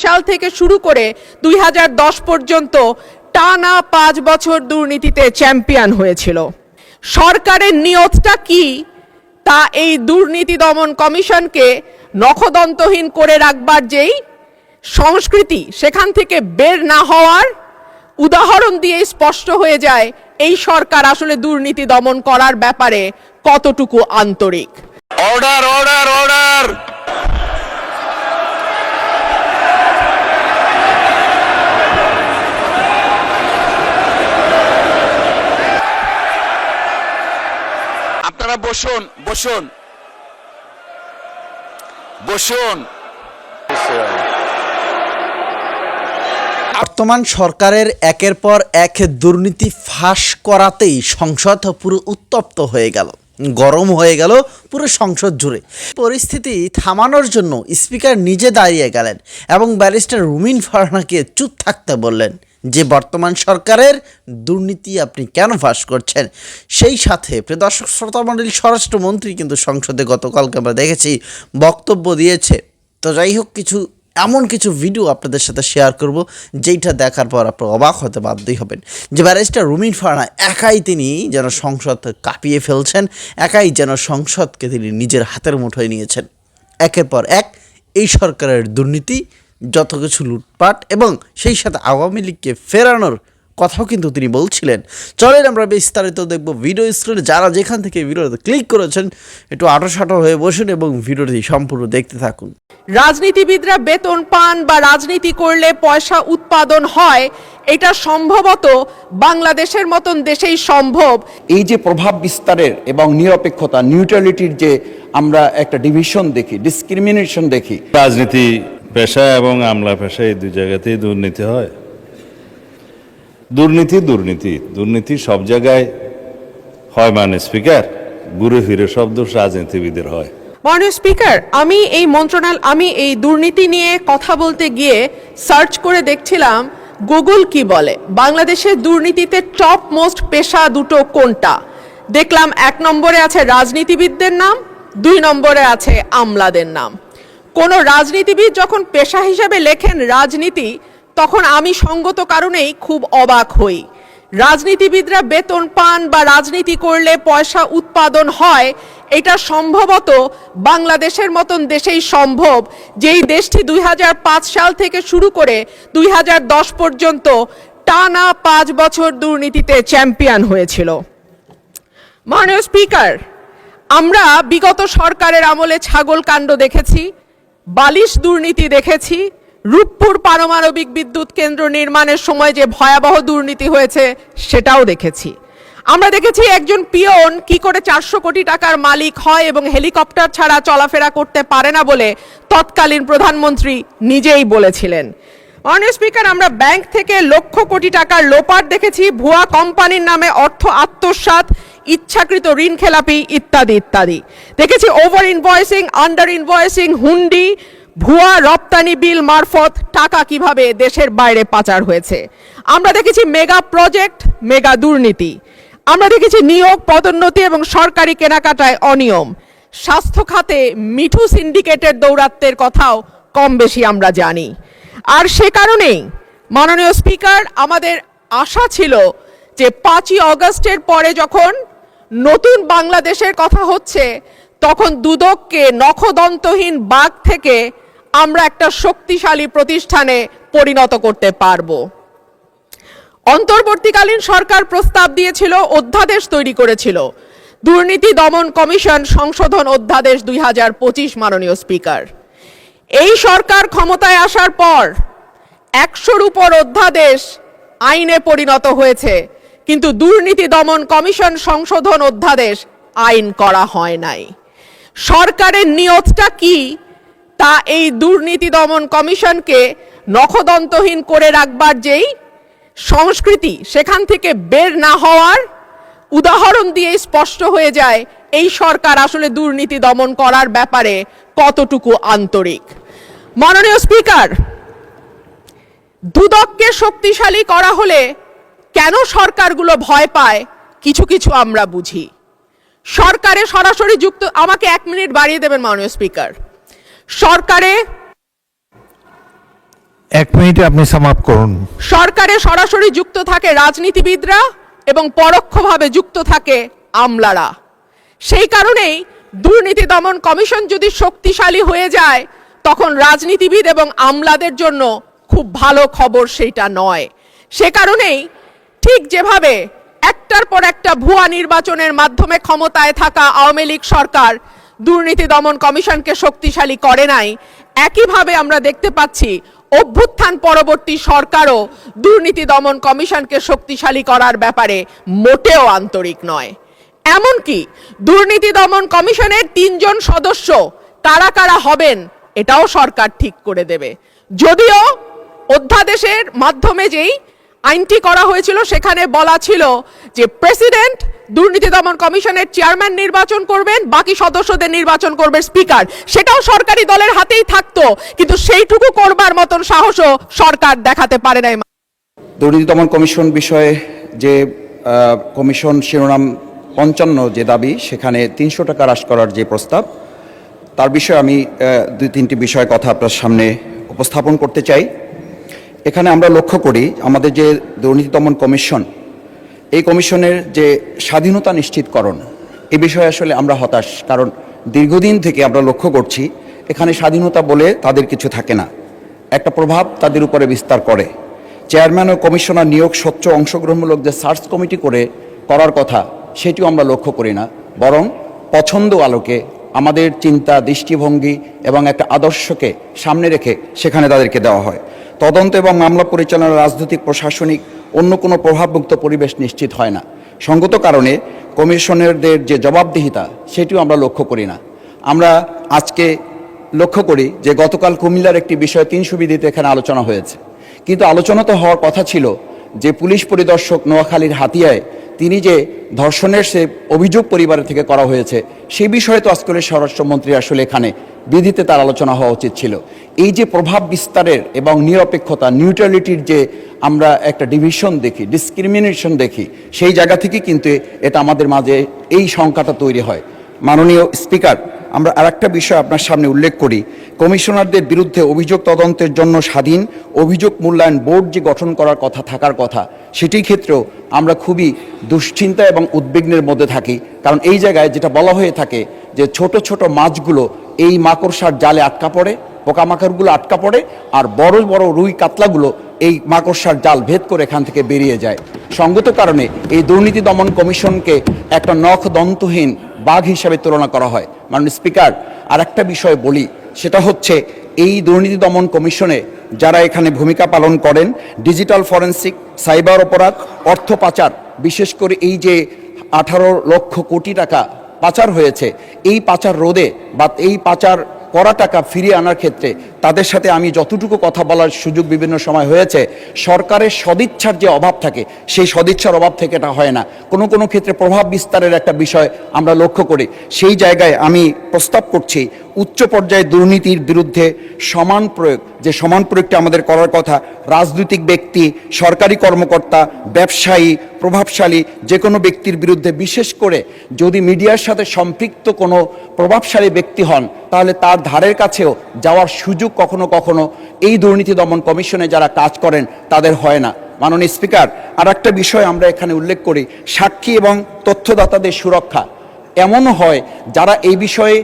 সাল থেকে শুরু করে 2010 পর্যন্ত টানা 5 বছর দুর্নীতিতে চ্যাম্পিয়ন হয়েছিল। সরকারের নিয়তটা কি তা এই দুর্নীতি দমন কমিশনকে নখদন্তহীন করে রাখবার যেই সংস্কৃতি, সেখান থেকে বের না হওয়ার উদাহরণ দিয়ে স্পষ্ট হয়ে যায় এই সরকার আসলে দুর্নীতি দমন করার ব্যাপারে কতটুকু আন্তরিক। Order order order. আপনারা বসুন বসুন বসুন। বর্তমান সরকারের একের পর এক দুর্নীতি ফাঁস করাতেই সংসদ পুরো উত্তপ্ত হয়ে গেল, গরম হয়ে গেল পুরো সংসদ জুড়ে। পরিস্থিতি থামানোর জন্য স্পিকার নিজে দাঁড়িয়ে গেলেন এবং ব্যারিস্টার রুমিন ফারহানাকে চুপ থাকতে বললেন যে বর্তমান সরকারের দুর্নীতি আপনি কেন ফাঁস করছেন। সেই সাথে প্রিয় দর্শক শ্রোতামণ্ডলী, স্বরাষ্ট্রমন্ত্রী কিন্তু সংসদে গতকালকে আমরা দেখেছি বক্তব্য দিয়েছে। তো যাই হোক, এমন কিছু ভিডিও আপনাদের সাথে শেয়ার করব যেইটা দেখার পর আপনারা অবাক হতে বাধ্যই হবেন যে ব্যারিস্টার রুমিন ফারহানা একাই তিনি যেন সংসদ কাঁপিয়ে ফেলছেন, একাই যেন সংসদকে তিনি নিজের হাতের মুঠোয় নিয়েছেন। একের পর এক এই সরকারের দুর্নীতি, যত কিছু লুটপাট এবং সেই সাথে আওয়ামী লীগকে ফেরানোর কথাও কিন্তু তিনি বলছিলেন। চলেন আমরা বিস্তারিত দেখব ভিডিও স্ক্রিনে। যারা যেখান থেকে ভিডিওতে ক্লিক করেছেন একটু আঁটো হয়ে বসুন এবং ভিডিওটি সম্পূর্ণ দেখতে থাকুন। রাজনীতিবিদরা বেতন পান বা রাজনীতি করলে পয়সা উৎপাদন হয়, এটা সম্ভবত বাংলাদেশের মতন দেশেই সম্ভব। এই যে প্রভাব বিস্তারের এবং নিরপেক্ষতা, নিউট্রালিটির যে আমরা একটা ডিভিশন দেখি, ডিসক্রিমিনেশন দেখি। রাজনীতি পেশা এবং আমলা পেশা এই দুই জায়গাতেই দুর্নীতি হয়। দুর্নীতি সব জায়গায় হয়। মানে স্পিকার, ঘুরে ফিরে সব দোষ রাজনীতিবিদের হয়। মাননীয় স্পিকার, আমি এই দুর্নীতি নিয়ে কথা বলতে গিয়ে সার্চ করে দেখছিলাম গুগল কি বলে, বাংলাদেশের দুর্নীতিতে টপ মোস্ট পেশা দুটো কোনটা। দেখলাম 1 নম্বরে আছে রাজনীতিবিদদের নাম, 2 নম্বরে আছে আমলাদের নাম। কোন রাজনীতিবিদ যখন পেশা হিসেবে লেখেন রাজনীতি, তখন আমি সঙ্গত কারণেই খুব অবাক হই। রাজনীতিবিদরা বেতন পান বা রাজনীতি করলে পয়সা উৎপাদন হয়, এটা সম্ভবত বাংলাদেশের মতন দেশেই সম্ভব, যেই দেশটি 2005 সাল থেকে শুরু করে 2010 পর্যন্ত টানা 5 বছর দুর্নীতিতে চ্যাম্পিয়ন হয়েছিল। মাননীয় স্পিকার, আমরা বিগত সরকারের আমলে ছাগল কাণ্ড দেখেছি, বালিশ দুর্নীতি দেখেছি, রূপপুর পারমাণবিক বিদ্যুৎ কেন্দ্র নির্মাণের সময় যে ভয়াবহ দুর্নীতি হয়েছে সেটাও দেখেছি। আমরা দেখেছি একজন পিয়ন কি করে 400 কোটি টাকার মালিক হয় এবং হেলিকপ্টার ছাড়া চলাফেরা করতে পারে না বলে তৎকালীন প্রধানমন্ত্রী নিজেই বলেছিলেন। মাননীয় স্পিকার, আমরা ব্যাংক থেকে লক্ষ কোটি টাকার লোপাট দেখেছি, ভুয়া কোম্পানির নামে অর্থ আত্মসাৎ, ইচ্ছাকৃত ঋণ খেলাপি ইত্যাদি ইত্যাদি দেখেছি। ওভার ইনভয়েসিং, আন্ডার ইনভয়েসিং, হুন্ডি, ভুয়া রপ্তানি বিল মারফত টাকা কিভাবে দেশের বাইরে পাচার হয়েছে। আমরা দেখেছি মেগা প্রজেক্ট, মেগা দুর্নীতি। আমরা দেখেছি নিয়োগ, পদোন্নতি এবং সরকারি কেনাকাটায় অনিয়ম। স্বাস্থ্য খাতে মিঠু সিন্ডিকেটের দৌরাত্ম্যের কথাও কম বেশি আমরা জানি। আর সে কারণেই মাননীয় স্পিকার, আমাদের আশা ছিল যে 5ই অগস্টের পরে যখন নতুন বাংলাদেশের কথা হচ্ছে, তখন দুদককে নখদন্তহীন বাঘ থেকে আমরা একটা শক্তিশালী প্রতিষ্ঠানে পরিণত করতে পারব। অন্তর্বর্তীকালীন সরকার প্রস্তাব দিয়েছিল, অধ্যাদেশ তৈরি করেছিল, দুর্নীতি দমন কমিশন সংশোধন অধ্যাদেশ 2025। মাননীয় স্পিকার, এই সরকার ক্ষমতায় আসার পর 100-র উপর অধ্যাদেশ আইনে পরিণত হয়েছে, কিন্তু দুর্নীতি দমন কমিশন সংশোধন অধ্যাদেশ আইন করা হয় নাই। সরকারের নিয়তটা কি তা এই দুর্নীতি দমন কমিশনকে নখদন্তহীন করে রাখবার যেই সংস্কৃতি, সেখান থেকে বের না হওয়ার উদাহরণ দিয়ে স্পষ্ট হয়ে যায় এই সরকার আসলে দুর্নীতি দমন করার ব্যাপারে কতটুকু আন্তরিক। মাননীয় স্পিকার, দুদককে শক্তিশালী করা হলে কেন সরকারগুলো ভয় পায় কিছু কিছু আমরা বুঝি। সরকারে সরাসরি যুক্ত, আমাকে 1 মিনিট বাড়িয়ে দেবেন মাননীয় স্পিকার। এক মিনিটে আপনি সাম আপ করুন। সরকারে সরাসরি যুক্ত থাকে রাজনীতিবিদরা এবং পরোক্ষভাবে যুক্ত থাকে আমলারা। সেই কারণেই দুর্নীতি দমন কমিশন যদি শক্তিশালী হয়ে যায় তখন রাজনীতিবিদ এবং আমলাদের জন্য খুব ভালো খবর সেইটা নয়। সে কারণেই ঠিক যেভাবে একটার পর একটা ভুয়া নির্বাচনের মাধ্যমে ক্ষমতায় থাকা আওয়ামী লীগ সরকার দুর্নীতি দমন কমিশনকে শক্তিশালী করে নাই, একইভাবে আমরা দেখতে পাচ্ছি অভ্যুত্থান পরবর্তী সরকারও দুর্নীতি দমন কমিশনকে শক্তিশালী করার ব্যাপারে মোটেও আন্তরিক নয়। এমনকি দুর্নীতি দমন কমিশনের 3 জন সদস্য কারা কারা হবেন এটাও সরকার ঠিক করে দেবে। যদিও অধ্যাদেশের মাধ্যমে যেই আইনটি করা হয়েছিল সেখানে বলা ছিল যে প্রেসিডেন্ট দুর্নীতি দমন কমিশনের চেয়ারম্যান নির্বাচন করবেন, বাকি সদস্যদের নির্বাচন করবে স্পিকার। সেটাও সরকারি দলের হাতেই থাকতো, কিন্তু সেইটুকু করবার মতন সাহসও সরকার দেখাতে পারে নাই। দুর্নীতি দমন কমিশন বিষয়ে যে কমিশন শিরোনাম 55 যে দাবি, সেখানে 300 টাকা হ্রাস করার যে প্রস্তাব, তার বিষয়ে আমি 2-3টি বিষয় কথা আপনার সামনে উপস্থাপন করতে চাই। এখানে আমরা লক্ষ্য করি আমাদের যে দুর্নীতি দমন কমিশন, এই কমিশনের যে স্বাধীনতা নিশ্চিতকরণ, এই বিষয়ে আসলে আমরা হতাশ। কারণ দীর্ঘদিন থেকে আমরা লক্ষ্য করছি এখানে স্বাধীনতা বলে তাদের কিছু থাকে না, একটা প্রভাব তাদের উপরে বিস্তার করে। চেয়ারম্যান ও কমিশনার নিয়োগ স্বচ্ছ অংশগ্রহণমূলক যে সার্চ কমিটি করার কথা, সেটিও আমরা লক্ষ্য করি না, বরং পছন্দ আলোকে আমাদের চিন্তা, দৃষ্টিভঙ্গি এবং একটা আদর্শকে সামনে রেখে সেখানে তাদেরকে দেওয়া হয়। তদন্ত এবং মামলা পরিচালনা, রাজনৈতিক, প্রশাসনিক অন্য কোনো প্রভাবমুক্ত পরিবেশ নিশ্চিত হয় না। সঙ্গত কারণে কমিশনারদের যে জবাবদিহিতা, সেটিও আমরা লক্ষ্য করি না। আমরা আজকে লক্ষ্য করি যে গতকাল কুমিল্লার একটি বিষয় 300 বিধিতে এখানে আলোচনা হয়েছে, কিন্তু আলোচনা তো হওয়ার কথা ছিল যে পুলিশ পরিদর্শক নোয়াখালীর হাতিয়ায় তিনি যে ধর্ষণের সে অভিযোগ পরিবারের থেকে করা হয়েছে, সেই বিষয়ে তো আজকের স্বরাষ্ট্রমন্ত্রী আসলে এখানে বিধিতে তার আলোচনা হওয়া উচিত ছিল। এই যে প্রভাব বিস্তারের এবং নিরপেক্ষতা, নিউট্রালিটির যে আমরা একটা ডিভিশন দেখি, ডিসক্রিমিনেশন দেখি, সেই জায়গা থেকে কিন্তু এটা আমাদের মাঝে এই শঙ্কাটা তৈরি হয়। মাননীয় স্পিকার, আমরা আরেকটা বিষয় আপনার সামনে উল্লেখ করি। কমিশনারদের বিরুদ্ধে অভিযোগ তদন্তের জন্য স্বাধীন অভিযোগ মূল্যায়ন বোর্ড যে গঠন করার কথা, থাকার কথা, সেটির ক্ষেত্রেও আমরা খুবই দুশ্চিন্তা এবং উদ্বিগ্নের মধ্যে থাকি। কারণ এই জায়গায় যেটা বলা হয়ে থাকে যে ছোট ছোট মাছগুলো এই মাকড়সার জালে আটকা পড়ে, পোকামাকড়গুলো আটকা পড়ে, আর বড় বড় রুই কাতলাগুলো এই মাকড়সার জাল ভেদ করে এখান থেকে বেরিয়ে যায়। সঙ্গত কারণে এই দুর্নীতি দমন কমিশনকে একটা নখ দন্তহীন বাঘ হিসাবে তুলনা করা হয়। মাননীয় স্পিকার, আর একটা বিষয় বলি, সেটা হচ্ছে এই দুর্নীতি দমন কমিশনে যারা এখানে ভূমিকা পালন করেন, ডিজিটাল ফরেনসিক, সাইবার অপরাধ, অর্থ পাচার, বিশেষ করে এই যে 18 লক্ষ কোটি টাকা পাচার হয়েছে, এই পাচার রোধে বা এই পাচার করা টাকা ফিরিয়ে আনার ক্ষেত্রে তাদের সাথে আমি যতটুকু কথা বলার সুযোগ বিভিন্ন সময় হয়েছে, সরকারের সদিচ্ছার যে অভাব থাকে, সেই সদিচ্ছার অভাব থেকে এটা হয় না। কোনো কোনো ক্ষেত্রে প্রভাব বিস্তারের একটা বিষয় আমরা লক্ষ্য করি। সেই জায়গায় আমি প্রস্তাব করছি উচ্চ পর্যায়ে দুর্নীতির বিরুদ্ধে সমান প্রয়োগ, যে সমান প্রয়োগটা আমাদের করার কথা, রাজনৈতিক ব্যক্তি, সরকারি কর্মকর্তা, ব্যবসায়ী, প্রভাবশালী যে কোনো ব্যক্তির বিরুদ্ধে, বিশেষ করে যদি মিডিয়ার সাথে সম্পৃক্ত কোনো প্রভাবশালী ব্যক্তি হন, তাহলে তার ধারের কাছেও যাওয়ার সুযোগ কখনো কখনো এই দুর্নীতি দমন কমিশনে যারা কাজ করেন তাদের হয় না। মাননীয় স্পিকার, আর একটা বিষয় আমরা এখানে উল্লেখ করি, সাক্ষী এবং তথ্যদাতাদের সুরক্ষা। এমনও হয় যারা এই বিষয়ে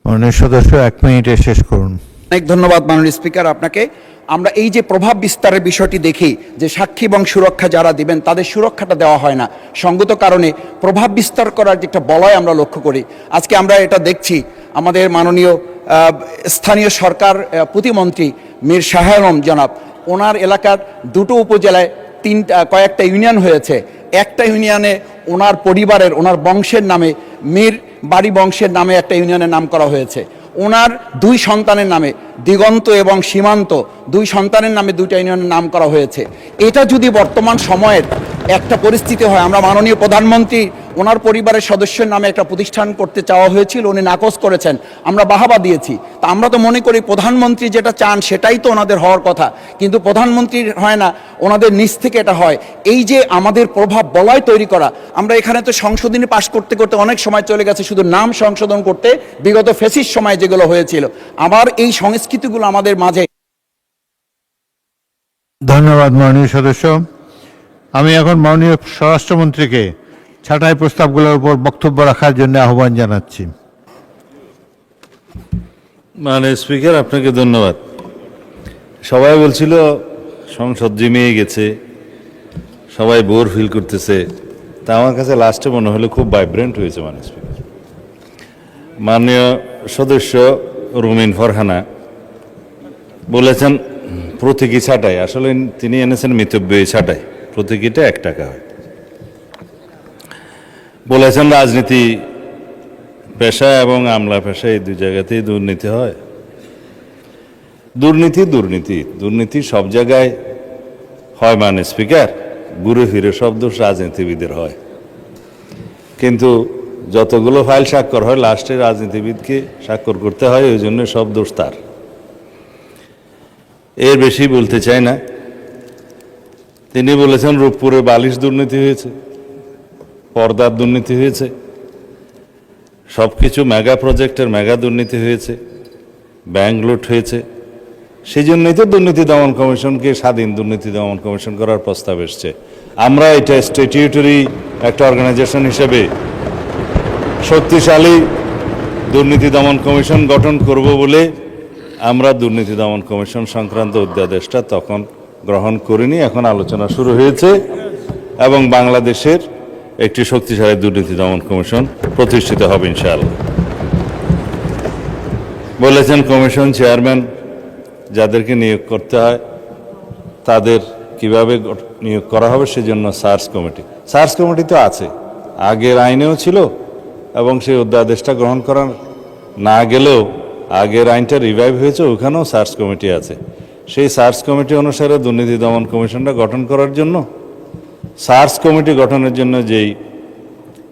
মাননীয় সদস্য 1 মিনিটে শেষ করুন। অনেক ধন্যবাদ মাননীয় স্পিকার আপনাকে। আমরা এই যে প্রভাব বিস্তারের বিষয়টি দেখি যে সাক্ষী এবং সুরক্ষা যারা দিবেন তাদের সুরক্ষাটা দেওয়া হয় না। সঙ্গত কারণে প্রভাব বিস্তার করার যে একটা বলয় আমরা লক্ষ্য করি। আজকে আমরা এটা দেখছি, আমাদের মাননীয় স্থানীয় সরকার প্রতিমন্ত্রী মীর শাহ আলম জনাব, ওনার এলাকার 2টো উপজেলায় কয়েকটা ইউনিয়ন হয়েছে, একটা ইউনিয়নে ওনার পরিবারের, ওনার বংশের নামে, মীর বাড়ি বংশের নামে একটা ইউনিয়নের নাম করা হয়েছে। ওনার 2 সন্তানের নামে, দিগন্ত এবং সীমান্ত, 2 সন্তানের নামে 2টা ইউনিয়নের নাম করা হয়েছে। এটা যদি বর্তমান সময়ের একটা পরিস্থিতি হয়, আমরা মাননীয় প্রধানমন্ত্রী ওনার পরিবারের সদস্যের নামে একটা প্রতিষ্ঠান করতে চাওয়া হয়েছিল, উনি নাকচ করেছেন, আমরা বাহাবা দিয়েছি। তা আমরা তো মনে করি প্রধানমন্ত্রী যেটা চান সেটাই তো ওনাদের হওয়ার কথা, কিন্তু প্রধানমন্ত্রীর হয় না, ওনাদের নিচ থেকে এটা হয়। এই যে আমাদের প্রভাব বলয় তৈরি করা, আমরা এখানে তো সংশোধনী পাশ করতে করতে অনেক সময় চলে গেছে শুধু নাম সংশোধন করতে, বিগত ফেসিস সময় যেগুলো হয়েছিল। আবার এই সংস্কৃতিগুলো আমাদের মাঝে। ধন্যবাদ মাননীয় সদস্য। আমি এখন মাননীয় স্বরাষ্ট্রমন্ত্রীকে ছাঁটাই প্রস্তাবগুলোর উপর বক্তব্য রাখার জন্য আহ্বান জানাচ্ছি। মানে স্পিকার, আপনাকে ধন্যবাদ। সবাই বলছিল সংসদ জিমিয়ে গেছে, সবাই বোর ফিল করতেছে, তা আমার কাছে লাস্টে মনে হলো খুব ভাইব্রেন্ট হয়েছে। মানে স্পিকার, মাননীয় সদস্য রুমিন ফারহানা বলেছেন প্রতীকী ছাঁটাই, আসলে তিনি এনেছেন মিতব্যয়ী ছাঁটাই, প্রতীকীটা 1 টাকা হয়। বলেছেন রাজনীতি পেশা এবং আমলা পেশা এই 2 জায়গাতেই দুর্নীতি হয়। দুর্নীতি দুর্নীতি দুর্নীতি সব জায়গায় হয়। মানে স্পিকার, ঘুরে ফিরে সব দোষ রাজনীতিবিদের হয়, কিন্তু যতগুলো ফাইল স্বাক্ষর হয় লাস্টে রাজনীতিবিদকে স্বাক্ষর করতে হয়, ওই জন্য সব দোষ তার। এর বেশি বলতে চাই না। তিনি বলেছেন রূপপুরে বালিশ দুর্নীতি হয়েছে, পর্দার দুর্নীতি হয়েছে, সবকিছু মেগা প্রজেক্টের মেগা দুর্নীতি হয়েছে, ব্যাংক লুট হয়েছে। সেই জন্যই তো দুর্নীতি দমন কমিশনকে স্বাধীন দুর্নীতি দমন কমিশন করার প্রস্তাব এসছে। আমরা এটা স্ট্যাটিউটরি একটা অর্গানাইজেশন হিসেবে শক্তিশালী দুর্নীতি দমন কমিশন গঠন করব বলে আমরা দুর্নীতি দমন কমিশন সংক্রান্ত অধ্যাদেশটা তখন গ্রহণ করিনি। এখন আলোচনা শুরু হয়েছে এবং বাংলাদেশের একটি শক্তিশালী দুর্নীতি দমন কমিশন প্রতিষ্ঠিত হবে ইনশাআল্লাহ। বলেছেন কমিশন চেয়ারম্যান যাদেরকে নিয়োগ করতে হয় তাদের কিভাবে নিয়োগ করা হবে সেজন্য সার্চ কমিটি। সার্চ কমিটি তো আছে, আগের আইনেও ছিল এবং সেই অধ্যাদেশটা গ্রহণ করা না গেলেও আগের আইনটা রিভাইভ হয়েছে, ওখানেও সার্চ কমিটি আছে। সেই সার্চ কমিটি অনুসারে দুর্নীতি দমন কমিশনটা গঠন করার জন্য, সার্চ কমিটি গঠনের জন্য যেই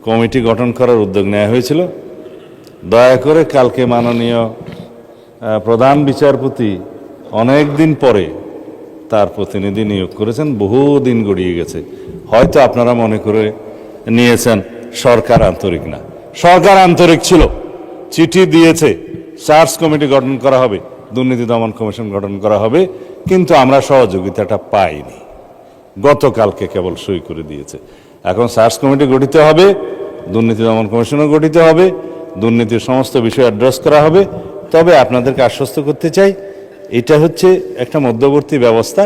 কমিটি গঠন করার উদ্যোগ নেওয়া হয়েছিল, দয়া করে কালকে মাননীয় প্রধান বিচারপতি অনেক দিন পরে তার প্রতিনিধি নিয়োগ করেছেন, বহু দিন গড়িয়ে গেছে। হয়তো আপনারা মনে করে নিয়েছেন সরকার আন্তরিক না। সরকার আন্তরিক ছিল, চিঠি দিয়েছে সার্চ কমিটি গঠন করা হবে, দুর্নীতি দমন কমিশন গঠন করা হবে, কিন্তু আমরা সহযোগিতাটা পাইনি। গতকালকে কেবল সই করে দিয়েছে। এখন সার্চ কমিটি গঠিত হবে, দুর্নীতি দমন কমিশনও গঠিত হবে, দুর্নীতির সমস্ত বিষয় অ্যাড্রেস করা হবে। তবে আপনাদেরকে আশ্বস্ত করতে চাই, এটা হচ্ছে একটা মধ্যবর্তী ব্যবস্থা।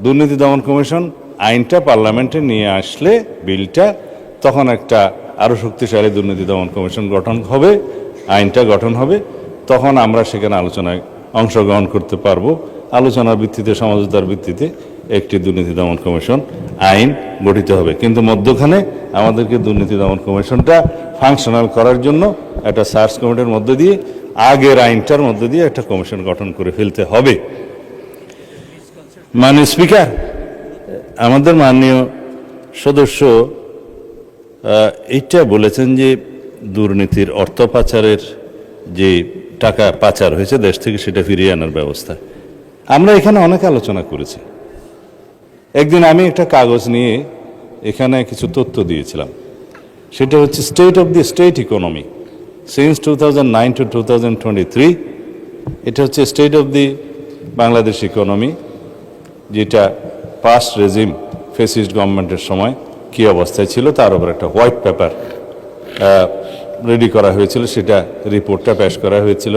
দুর্নীতি দমন কমিশন আইনটা পার্লামেন্টে নিয়ে আসলে বিলটা, তখন একটা আরও শক্তিশালী দুর্নীতি দমন কমিশন গঠন হবে, আইনটা গঠন হবে, তখন আমরা সেখানে আলোচনায় অংশগ্রহণ করতে পারবো। আলোচনার ভিত্তিতে, সমঝোতার ভিত্তিতে একটি দুর্নীতি দমন কমিশন আইন গঠিত হবে। কিন্তু মধ্যখানে আমাদেরকে দুর্নীতি দমন কমিশনটা ফাংশনাল করার জন্য একটা সার্চ কমিটির মধ্য দিয়ে, আগের আইনটার মধ্য দিয়ে একটা কমিশন গঠন করে ফেলতে হবে। মাননীয় স্পিকার, আমাদের মাননীয় সদস্য এইটা বলেছেন যে দুর্নীতির অর্থ পাচারের যে টাকা পাচার হয়েছে দেশ থেকে সেটা ফিরিয়ে আনার ব্যবস্থা। আমরা এখানে অনেক আলোচনা করেছি। একদিন আমি একটা কাগজ নিয়ে এখানে কিছু তথ্য দিয়েছিলাম, সেটা হচ্ছে state of the state economy since 2009 to 2023। এটা হচ্ছে state of the Bangladesh economy, যেটা পাস্ট রেজিম ফেসিস্ট গভর্নমেন্টের সময় কী অবস্থায় ছিল তার উপর একটা হোয়াইট পেপার রেডি করা হয়েছিল। সেটা রিপোর্টটা পেশ করা হয়েছিল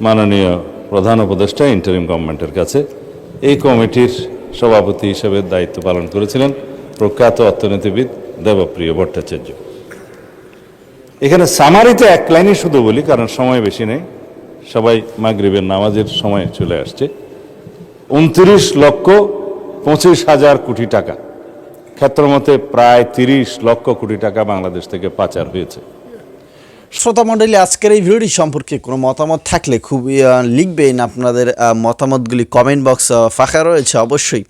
মাননীয় প্রধান উপদেষ্টা ইন্টারিম গভর্নমেন্টের কাছে। এই কমিটির সভাপতি হিসেবে দায়িত্ব পালন করেছিলেন প্রখ্যাত অর্থনীতিবিদ দেবপ্রিয় ভট্টাচার্য। এখানে সামারিতে এক লাইনই শুধু বলি, কারণ সময় বেশি নেই, সবাই মাগরিবের নামাজের সময় চলে আসছে। 29,25,000 কোটি টাকা, ক্ষেত্রমতে প্রায় 30 লক্ষ কোটি টাকা বাংলাদেশ থেকে পাচার হয়েছে। শ্রোতামণ্ডলী, আজকের এই ভিডিওটি সম্পর্কে কোনো মতামত থাকলে খুবই লিখবেন। আপনাদের মতামতগুলি কমেন্ট বক্স ফাঁকা রয়েছে, অবশ্যই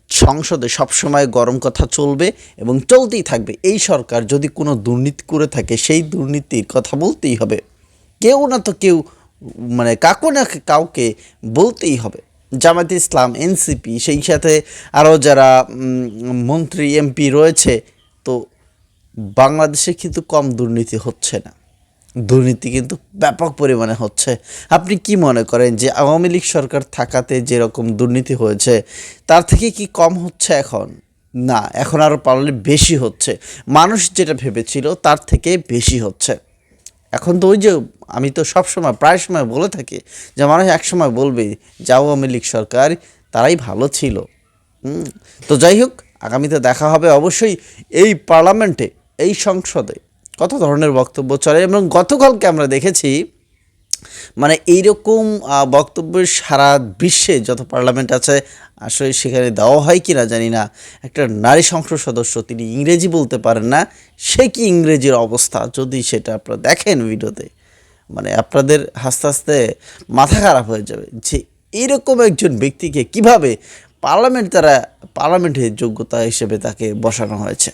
সংসদে সবসময় গরম কথা চলবে এবং চলতেই থাকবে। এই সরকার যদি কোনো দুর্নীতি করে থাকে সেই দুর্নীতির কথা বলতেই হবে, কেউ না তো কেউ মানে কাকু না কাউকে বলতেই হবে। জামায়াতে ইসলাম, এনসিপি, সেই সাথে আরও যারা মন্ত্রী এমপি রয়েছে, তো বাংলাদেশে কিন্তু কম দুর্নীতি হচ্ছে না, দুর্নীতি কিন্তু ব্যাপক পরিমাণে হচ্ছে। আপনি কি মনে করেন যে আওয়ামী লীগ সরকার থাকাতে যেরকম দুর্নীতি হয়েছে তার থেকে কি কম হচ্ছে এখন? না, এখন আরও পারলে বেশি হচ্ছে। মানুষ যেটা ভেবেছিল তার থেকে বেশি হচ্ছে। এখন তো ওই যে আমি তো সবসময় প্রায় সময় বলে থাকি যে মানুষ একসময় বলবে যে আওয়ামী লীগ সরকার তারাই ভালো ছিল। তো যাই হোক, আগামীতে দেখা হবে অবশ্যই এই পার্লামেন্টে, এই সংসদে কত ধরনের বক্তব্য চলে। এবং গতকালকে আমরা দেখেছি মানে এইরকম বক্তব্য সারা বিশ্বে যত পার্লামেন্ট আছে আসলে সেখানে দেওয়া হয় কি না জানি না। একটা নারী সংসদ সদস্য, তিনি ইংরেজি বলতে পারেন না, সে কি ইংরেজির অবস্থা যদি সেটা আপনারা দেখেন ভিডিওতে, মানে আপনাদের হাসতে হাসতে মাথা খারাপ হয়ে যাবে যে এইরকম একজন ব্যক্তিকে কিভাবে পার্লামেন্টের যোগ্যতা হিসেবে তাকে বসানো হয়েছে।